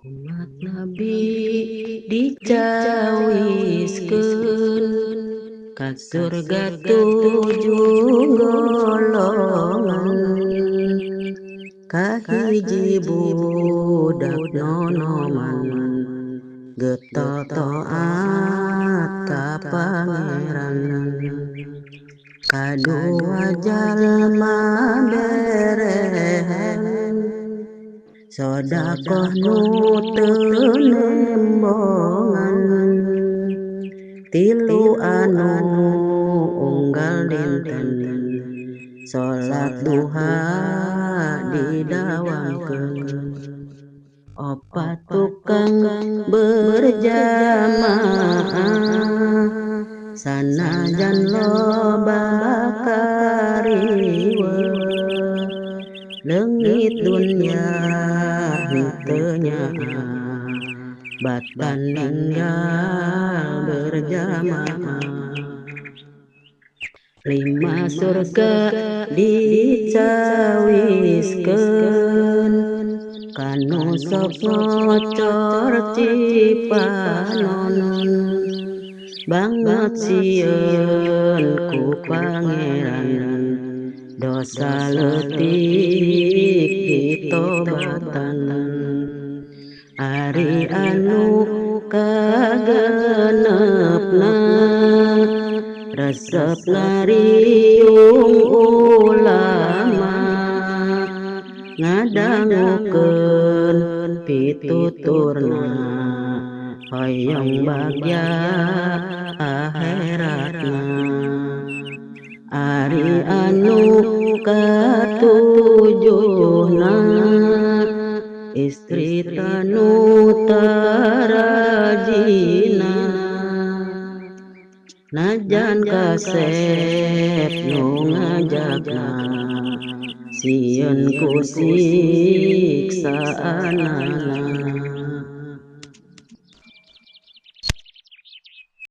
Umat Nabi dicawiskeun ka surga 7 golongan, kahiji budak nonoman getol-toat ka Pangeran, kadua jalma berehan sodakoh nu teu nembongan, tilu anu unggal dinten salat duha didawamkeun, opat tukang berjamaah sanajan loba kariweuh, leungit dunya henteu nyaah batan ninggal berjamaah. 5 surga dicawiskeun kanu sok ngocor cipanon, banget sieun ku Pangeran dosa leutik ditobatan, ari anu kagenepna resep ngariung ulama, ngadangukeun pituturna hoyong bagja akhiratna. Ari anu katujuhna istri tanu tarajina, najan kasep nu ngajakna sieun ku siksaanana.